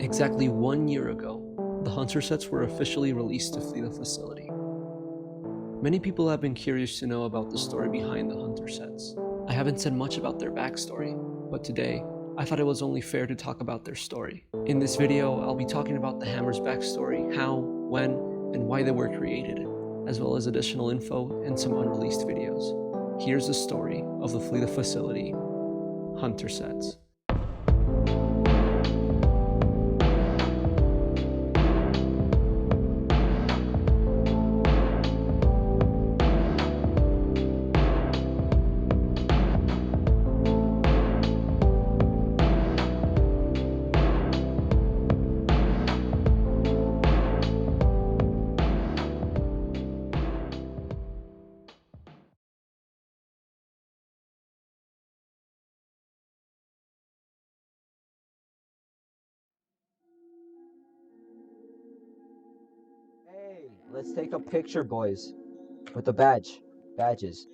Exactly 1 year ago, the Hunter sets were officially released to flee the facility. Many people have been curious to know about the story behind the Hunter sets. I haven't said much about their backstory, but today, I thought it was only fair to talk about their story. In this video, I'll be talking about the Hammer's backstory, how, when, and why they were created, as well as additional info and some unreleased videos. Here's the story of the Flee the Facility Hunter sets. Hey, let's take a picture, boys. With the badges.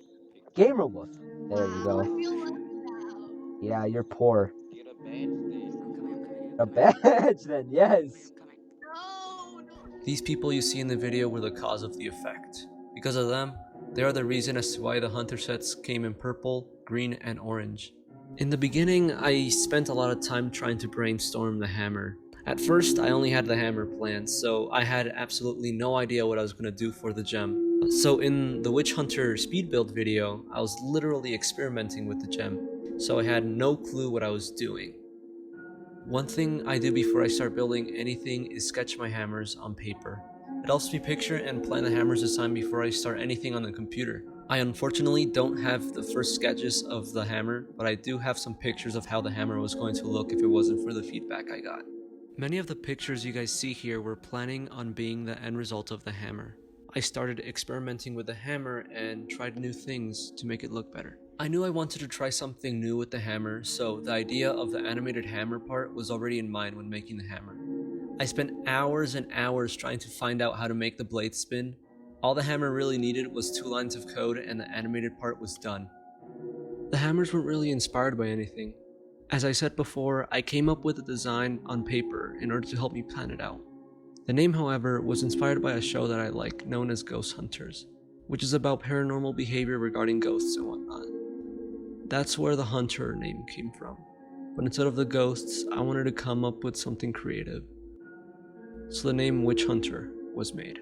Gamer Wolf. There you go. I feel left out. Yeah, you're poor. Get a badge then. A badge then, yes. No. These people you see in the video were the cause of the effect. Because of them, they are the reason as to why the Hunter sets came in purple, green, and orange. In the beginning, I spent a lot of time trying to brainstorm the hammer. At first, I only had the hammer planned, so I had absolutely no idea what I was going to do for the gem. So in the Witch Hunter speed build video, I was literally experimenting with the gem, so I had no clue what I was doing. One thing I do before I start building anything is sketch my hammers on paper. It helps me picture and plan the hammer's design before I start anything on the computer. I unfortunately don't have the first sketches of the hammer, but I do have some pictures of how the hammer was going to look if it wasn't for the feedback I got. Many of the pictures you guys see here were planning on being the end result of the hammer. I started experimenting with the hammer and tried new things to make it look better. I knew I wanted to try something new with the hammer, so the idea of the animated hammer part was already in mind when making the hammer. I spent hours and hours trying to find out how to make the blade spin. All the hammer really needed was 2 lines of code and the animated part was done. The hammers weren't really inspired by anything. As I said before, I came up with the design on paper in order to help me plan it out. The name, however, was inspired by a show that I like known as Ghost Hunters, which is about paranormal behavior regarding ghosts and whatnot. That's where the Hunter name came from, but instead of the ghosts, I wanted to come up with something creative. So the name Witch Hunter was made.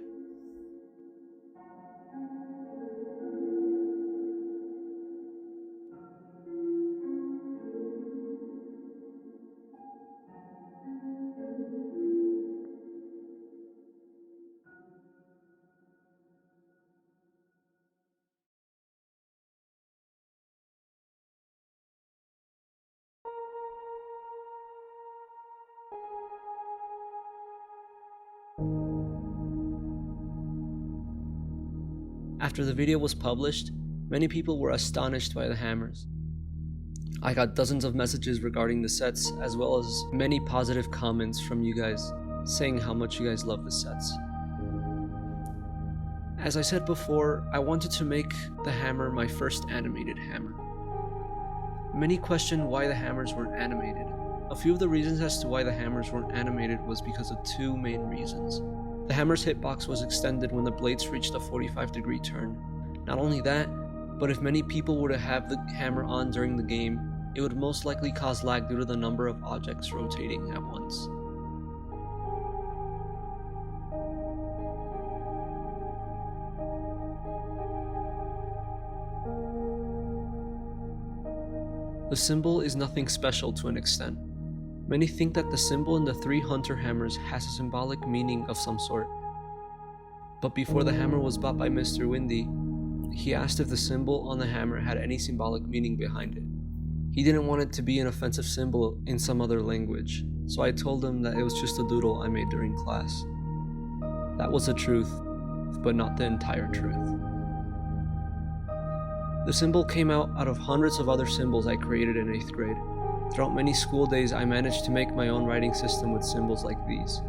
After the video was published, many people were astonished by the hammers. I got dozens of messages regarding the sets, as well as many positive comments from you guys saying how much you guys love the sets. As I said before, I wanted to make the hammer my first animated hammer. Many questioned why the hammers weren't animated. A few of the reasons as to why the hammers weren't animated was because of 2 main reasons. The hammer's hitbox was extended when the blades reached a 45-degree turn. Not only that, but if many people were to have the hammer on during the game, it would most likely cause lag due to the number of objects rotating at once. The symbol is nothing special to an extent. Many think that the symbol in the 3 Hunter hammers has a symbolic meaning of some sort. But before the hammer was bought by Mr. Windy, he asked if the symbol on the hammer had any symbolic meaning behind it. He didn't want it to be an offensive symbol in some other language, so I told him that it was just a doodle I made during class. That was the truth, but not the entire truth. The symbol came out of hundreds of other symbols I created in 8th grade. Throughout many school days, I managed to make my own writing system with symbols like these.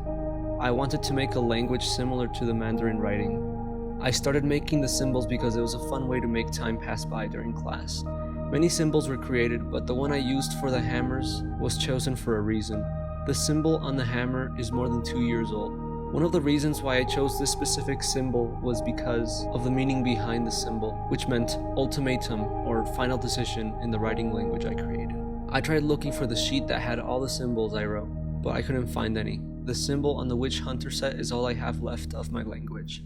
I wanted to make a language similar to the Mandarin writing. I started making the symbols because it was a fun way to make time pass by during class. Many symbols were created, but the one I used for the hammers was chosen for a reason. The symbol on the hammer is more than 2 years old. One of the reasons why I chose this specific symbol was because of the meaning behind the symbol, which meant ultimatum or final decision in the writing language I created. I tried looking for the sheet that had all the symbols I wrote, but I couldn't find any. The symbol on the witch hunter set is all I have left of my language.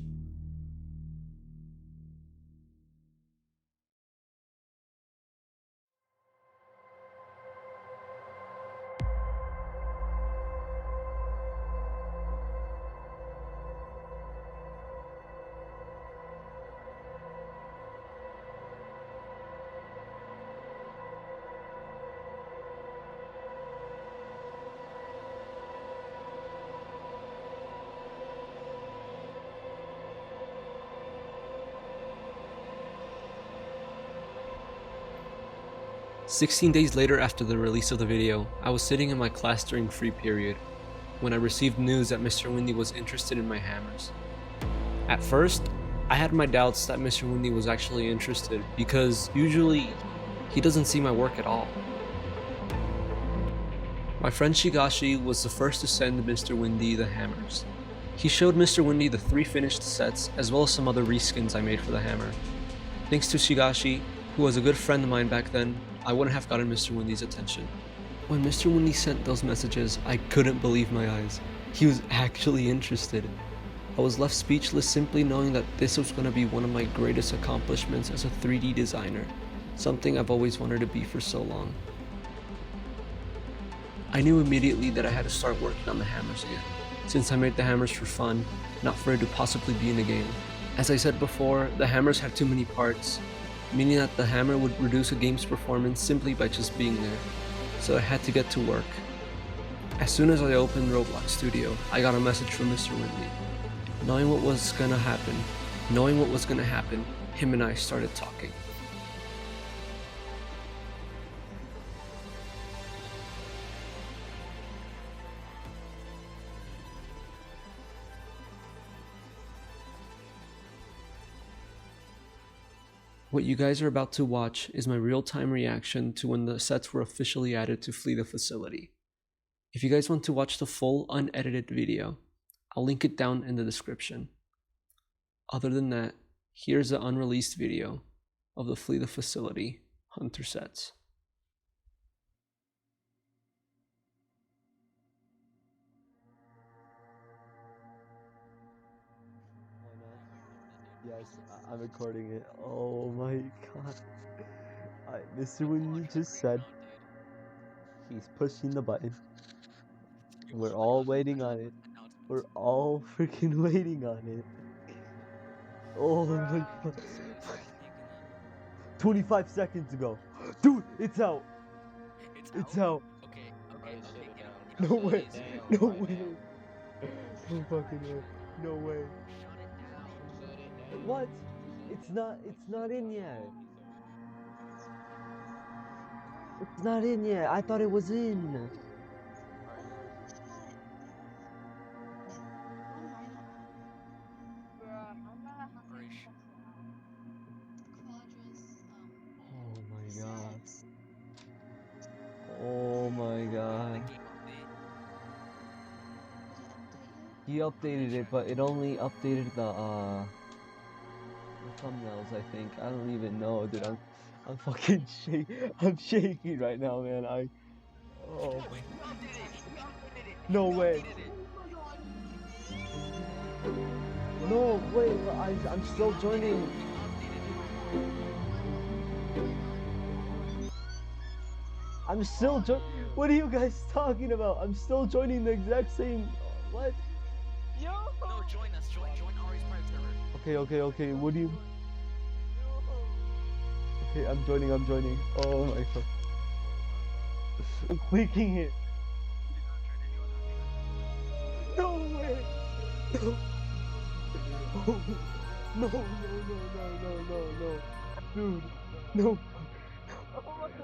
"16 days later after the release of the video, I was sitting in my class during free period when I received news that Mr. Windy was interested in my hammers. At first, I had my doubts that Mr. Windy was actually interested because usually he doesn't see my work at all. My friend Shigashi was the first to send Mr. Windy the hammers. He showed Mr. Windy the 3 finished sets as well as some other reskins I made for the hammer. Thanks to Shigashi, who was a good friend of mine back then, I wouldn't have gotten Mr. Windy's attention. When Mr. Windy sent those messages, I couldn't believe my eyes. He was actually interested. I was left speechless simply knowing that this was going to be one of my greatest accomplishments as a 3D designer, something I've always wanted to be for so long. I knew immediately that I had to start working on the hammers again, since I made the hammers for fun, not for it to possibly be in a game. As I said before, the hammers had too many parts, meaning that the hammer would reduce a game's performance simply by just being there, so I had to get to work. As soon as I opened ROBLOX Studio, I got a message from Mr. Windy. Knowing what was gonna happen, him and I started talking. What you guys are about to watch is my real-time reaction to when the sets were officially added to Flee the Facility. If you guys want to watch the full unedited video, I'll link it down in the description. Other than that, here's the unreleased video of the Flee the Facility Hunter sets. Yes, I'm recording it. Oh my god. Mr. Windy just said he's pushing the button. We're all waiting on it. We're all freaking waiting on it. Oh my god. 25 seconds ago. Dude, it's out. It's out. Okay. No way. No way. No fucking way. No way. What? It's not in yet. It's not in yet. I thought it was in. Oh my god. Oh my god. He updated it, but it only updated the thumbnails, I think. I don't even know, dude. I'm fucking I'm shaking right now, man. Oh. No way. No way, but I'm still joining. I'm still What are you guys talking about? I'm still joining the exact same. What? Yo! No, join us. Join Ari's private server. Okay. What do you? Okay, I'm joining. Oh my god. I'm clicking it. No way. No. Oh, no. Dude, no.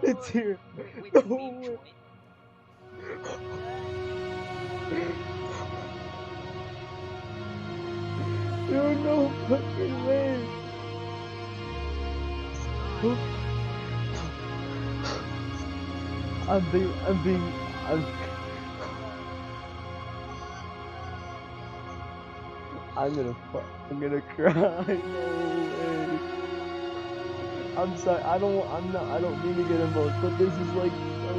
It's here. No way. Dude, no fucking way. I'm gonna cry. No way. I'm sorry. I don't mean to get emotional, but this is like so.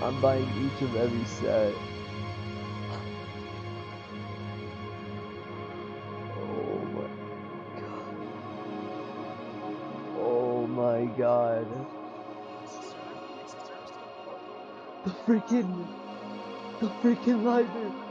I'm buying each of every set. Oh my god. The freaking lighter.